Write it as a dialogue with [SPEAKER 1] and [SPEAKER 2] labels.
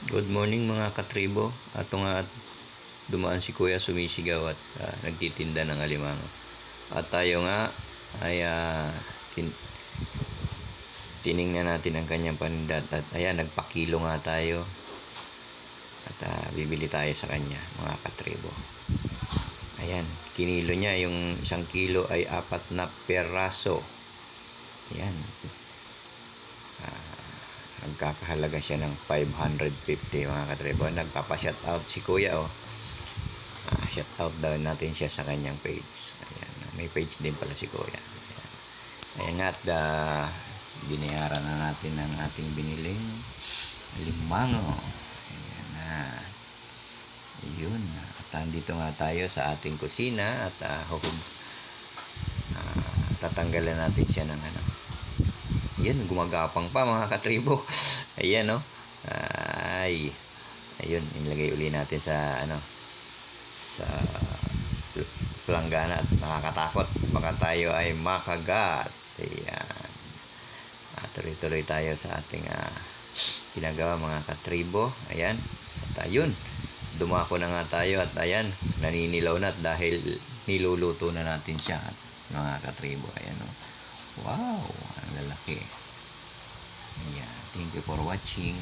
[SPEAKER 1] Good morning mga katribo. Ato nga dumaan si Kuya sumisigaw at nagtitinda ng alimango. At tayo nga ay tiningnan natin ang kanyang paninda at ayan, nagpakilo nga tayo. At bibili tayo sa kanya mga katribo. Ayan, kinilo niya, yung 1 kilo ay 4 na peraso. Ayan. Nagkakahalaga siya ng 550 mga katribo. Nagpapa-shoutout si Kuya shoutout daw natin siya sa kanyang page. Ayan. May page din pala si Kuya. Ayan nga at binayaran na natin ang ating biniling alimango. Ayan na. Ayun. At andito nga tayo sa ating kusina at tatanggalan natin siya ng Ayan, gumagapang pa mga katribo. Ayan, no? Ayun, ilagay uli natin sa sa planggana at nakakatakot. Baka tayo ay makagat. Ayan. Tuloy-tuloy tayo sa ating ginagawa mga katribo. Ayan. At ayun, dumako na nga tayo at ayan, naninilaw na dahil niluluto na natin siya mga katribo. Ayan, no? Wow, ang lalaki. Yeah, thank you for watching.